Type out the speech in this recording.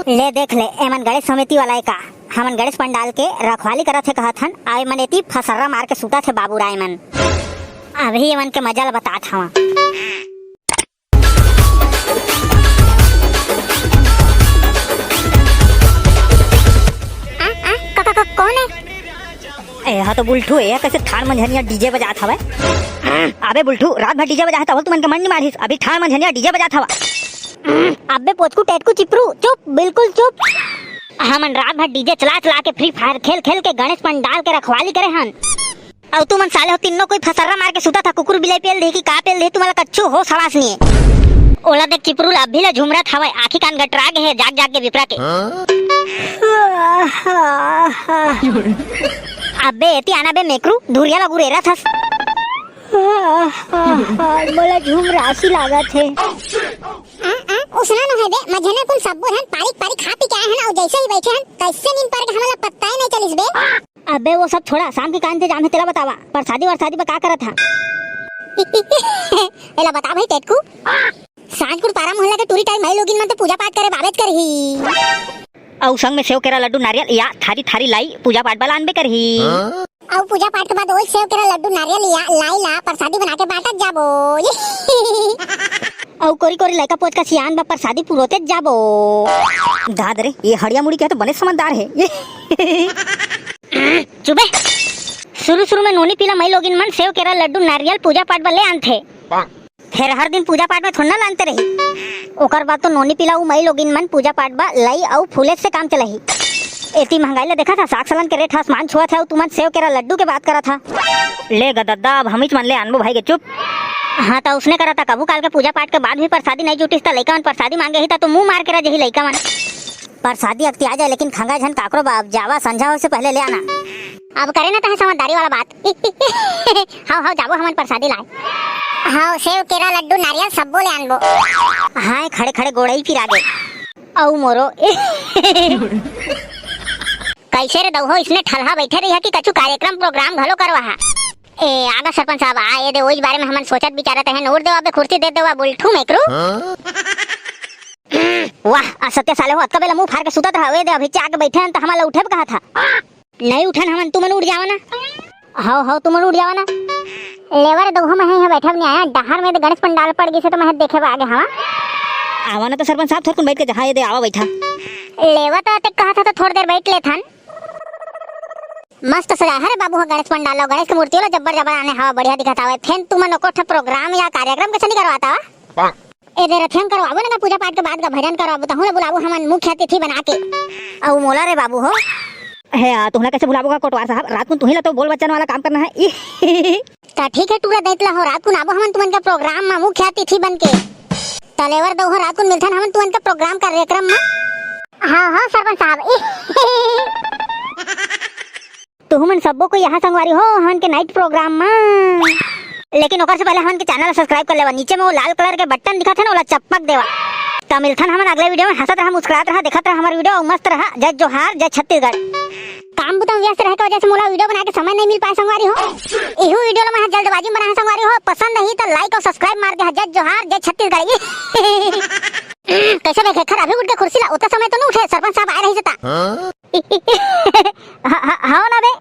ले देख ले एमन गणेश समिति वाला का हमन गणेश पंडाल के रखवाली करत थे कहत हन आए मन एती फसर्रा मार के सुता थे बाबू राय मन। अभी एमन के मजा ला बतात हवा। कौन है? ए हाँ तो बुलठू है कैसे थान मंझनिया डीजे बजात हवे। अबे बुलठू रात भर डीजे बजाता हो तुमन के मन नहीं मारिस अभी थान मंझनिया डीजे बजात हवा। अबे पोचकू टेटकू चिपरू चुप बिल्कुल चुप। हमन रात भर डीजे चला चला के फ्री फायर खेल खेल के गणेश पंडाल के रखवाली करे हन और तुमन साले हो तीनों कोई फसर्रा मार के सुता था। कुकुर बिलाई पेल दे की का पेल दे तुम्हारा कच्चू हो सवास नहीं है। ओला देख चिपरू अभी ला झुमरत हवे आखी कान गटरा के है जाग जाग के विपरा के। अबे एती आना बे मेकरू धुरिया लगू रेरा थस। बोला झूम राशि लागत है। उसना न है बे मझने कुल सब हन पारी पारी खा पी के आए हन और जैसे ही बैठे हन कैसे नींद पर के हमला पत्ता ही नहीं चलिस बे। अबे वो सब छोड़ा शाम के कान से जाम है तेरा बतावा पर शादी पर का करत था। एला बता भाई टेटकू सांझ को पारा मोहल्ला के टूरी टाइम भाई लोगिन मन तो पूजा पाठ करे बाबेच करही और संग में सेव केरा लड्डू नारियल या थारी थारी लाई पूजा पाठ वाला अनबे करही। और पूजा पाठ के बाद ओई सेव केरा लड्डू नारियल या लाई ला प्रसादी बना के बांटत जाबो। और कोरी कोरी लड़का पोच का सियान बा प्रसादी पुरोते जाबो। दाद रे ये हड़िया मुड़ी क्या तो बने समझदार है ये। चुबे शुरू में नोनी पीला मई लोगिन मन सेव केरा लड्डू नारियल पूजा पाठ वाले आनथे फिर हर दिन पूजा पाठ में थोड़ा लानते रही। ओकर बाद तो नोनी पिलाऊ मई लोगिन मन पूजा पाठ बा लाई और फूले से काम चलही। एती महंगाई ले देखा था साग सलन के रेट आसमान छुआ था तुमन सेव केरा लड्डू के बात करा था। ले गदद्दा अब हम ही मान ले अनबो भाई के चुप। हाँ तो उसने करा था कबू काल के पूजा पाठ के बाद भी प्रसादी नहीं जुटिस था लइका मन प्रसादी मांगे ही था तो मुंह मार के रही लइका मन। प्रसादी अक्ति आ जाए लेकिन खंगा झन काकरो बाप जावा संझा से पहले ले आना। अब करे ना तो समझदारी वाला बात। हां जाबो हमन प्रसादी लाए। हाँ सेव केरा लड्डू नारियल सब बोले आनबो। हाँ खड़े खड़े गोड़ई फिर आगे औ मोरो। कैसे रे दहो इसने ठलहा बैठे रही है कि कछु कार्यक्रम प्रोग्राम घलो करवा है। ए आगा सरपंच साहब आए दे ओई बारे में हमन सोचत विचारत है नोट देवा बे कुर्सी दे देवा बुलठू मेकरू। वाह सत्य साले हो अतका बेला मुंह फाड़ के सुतत रहा दे अभी आके बैठे हैं तो हमला उठे कहा था नहीं उठन हमन तुमन उठ जावा ना। हां तुमन उठ जावा ना। लेवर दहो में है बैठब नहीं आया डहार में गणेश पंडाल पड़ गई से तो मैं देखे आगे हवा आवा ना तो सरपंच साहब थोड़ा बैठ के जहां ये दे आवा बैठा। लेवा तो तक कहा था तो थोड़ी देर बैठ ले थन मस्त सजा है बाबू गणेश पंडाल गणेश की मूर्ति वाला जब्बर जबर आने हवा बढ़िया दिखाता है। फिर तुमन को प्रोग्राम या कार्यक्रम कैसे नहीं करवाता वा ए दे रथन करवाबो ना पूजा पाठ के बाद का भजन करवाबो तो हम बुलाबो हमन मुख्य अतिथि बना के। औ मोला रे बाबू हो है तुमला कैसे बुलाबोगा कोटवार साहब रात को तुम्ही ला तो बोल बच्चन वाला काम करना है। तो ठीक है टूरा दैतला हो रात को आबो हमन तुमन का प्रोग्राम में मुख्य अतिथि बन के तलेवर दो रात को मिलथन हमन तुमन का प्रोग्राम कार्यक्रम में। हां सरपंच साहब तुमन सबो को यहाँ संगवारी हो हमन के नाइट प्रोग्राम में। लेकिन ओकर से पहले हमन के चैनल सब्सक्राइब कर लेवा नीचे में वो लाल कलर के बटन दिखत है ना ओला चपक देवा। तो मिलथन हमन अगले वीडियो में हंसत रहा मुस्कुरात रहा देखत रहा हमारा वीडियो मस्त रहा। जय जोहार जय छत्तीसगढ़। काम बुतम व्यस्त रहे की वजह से मोला वीडियो बना के समय नहीं मिल पाए संगवारी हो। एहू वीडियो में जल्दबाजी में बना संगवारी हो पसंद नहीं तो लाइक और सब्सक्राइब मार दे। जय जोहार जय छत्तीसगढ़। कैसे देखे खर अभी उठ के कुर्सी ला उतना समय तो नहीं उठे सरपंच साहब आए रही जता। हाँ ना बे